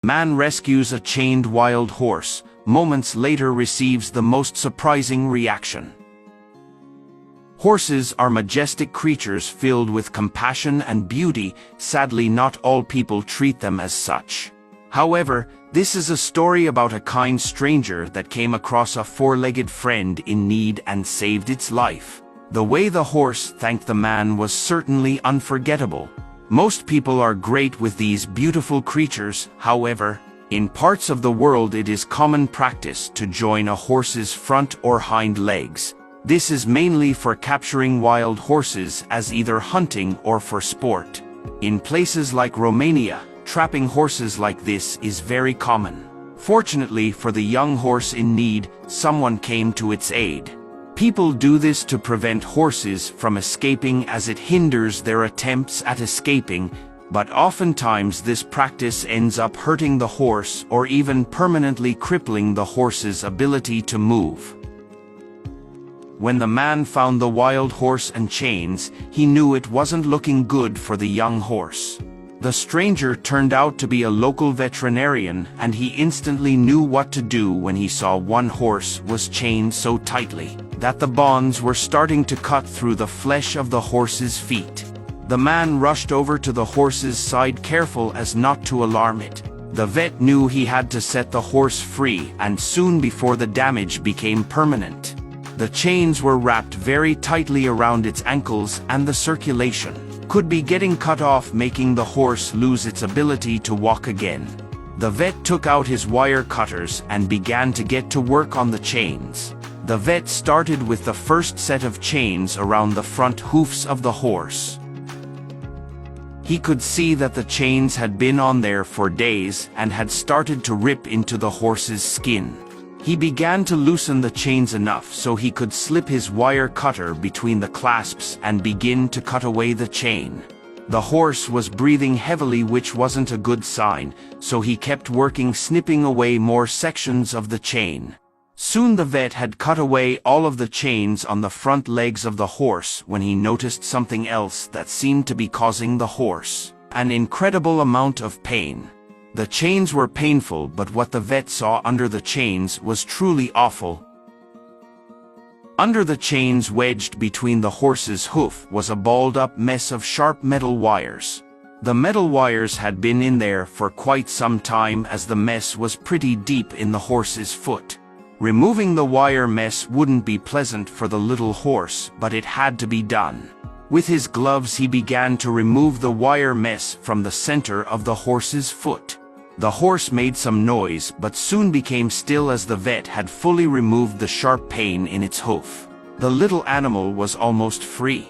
Man rescues a chained wild horse, moments later receives the most surprising reaction. Horses are majestic creatures filled with compassion and beauty. Sadly, not all people treat them as such. However, this is a story about a kind stranger that came across a four-legged friend in need and saved its life. The way the horse thanked the man was certainly unforgettable. Most people are great with these beautiful creatures. However, in parts of the world it is common practice to join a horse's front or hind legs. This is mainly for capturing wild horses as either hunting or for sport. In places like Romania, trapping horses like this is very common. Fortunately for the young horse in need, someone came to its aid. People do this to prevent horses from escaping as it hinders their attempts at escaping, but oftentimes this practice ends up hurting the horse or even permanently crippling the horse's ability to move. When the man found the wild horse and chains, he knew it wasn't looking good for the young horse. The stranger turned out to be a local veterinarian, and he instantly knew what to do when he saw one horse was chained so tightly that the bonds were starting to cut through the flesh of the horse's feet. The man rushed over to the horse's side, careful as not to alarm it. The vet knew he had to set the horse free, and soon before the damage became permanent. The chains were wrapped very tightly around its ankles, and the circulation could be getting cut off, making the horse lose its ability to walk again. The vet took out his wire cutters and began to get to work on the chains. The vet started with the first set of chains around the front hoofs of the horse. He could see that the chains had been on there for days and had started to rip into the horse's skin. He began to loosen the chains enough so he could slip his wire cutter between the clasps and begin to cut away the chain. The horse was breathing heavily, which wasn't a good sign, so he kept working, snipping away more sections of the chain. Soon the vet had cut away all of the chains on the front legs of the horse when he noticed something else that seemed to be causing the horse an incredible amount of pain. The chains were painful, but what the vet saw under the chains was truly awful. Under the chains, wedged between the horse's hoof, was a balled-up mess of sharp metal wires. The metal wires had been in there for quite some time, as the mess was pretty deep in the horse's foot. Removing the wire mess wouldn't be pleasant for the little horse, but it had to be done. With his gloves he began to remove the wire mess from the center of the horse's foot. The horse made some noise, but soon became still as the vet had fully removed the sharp pain in its hoof. The little animal was almost free.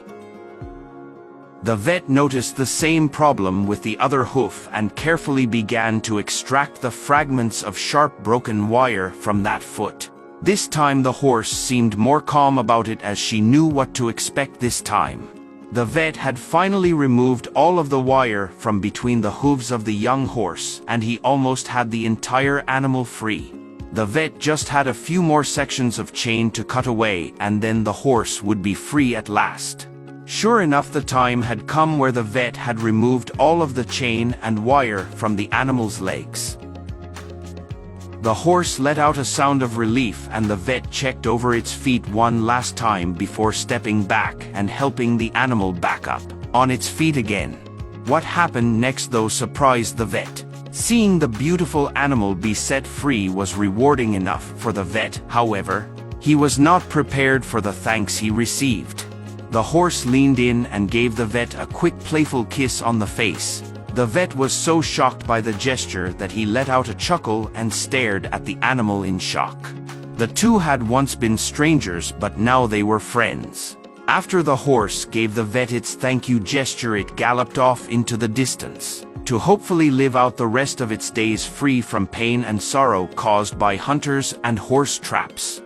The vet noticed the same problem with the other hoof and carefully began to extract the fragments of sharp broken wire from that foot. This time the horse seemed more calm about it, as she knew what to expect this time. The vet had finally removed all of the wire from between the hooves of the young horse, and he almost had the entire animal free. The vet just had a few more sections of chain to cut away, and then the horse would be free at last. Sure enough, the time had come where the vet had removed all of the chain and wire from the animal's legs. The horse let out a sound of relief, and the vet checked over its feet one last time before stepping back and helping the animal back up on its feet again. What happened next, though, surprised the vet. Seeing the beautiful animal be set free was rewarding enough for the vet. However, he was not prepared for the thanks he received. The horse leaned in and gave the vet a quick, playful kiss on the face. The vet was so shocked by the gesture that he let out a chuckle and stared at the animal in shock. The two had once been strangers, but now they were friends. After the horse gave the vet its thank you gesture, it galloped off into the distance to hopefully live out the rest of its days free from pain and sorrow caused by hunters and horse traps.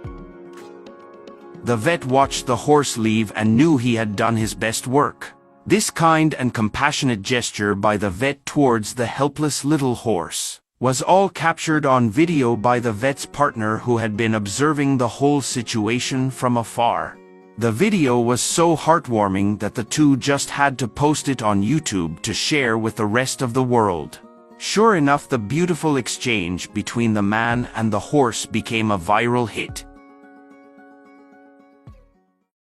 The vet watched the horse leave and knew he had done his best work. This kind and compassionate gesture by the vet towards the helpless little horse was all captured on video by the vet's partner, who had been observing the whole situation from afar. The video was so heartwarming that the two just had to post it on YouTube to share with the rest of the world. Sure enough, the beautiful exchange between the man and the horse became a viral hit.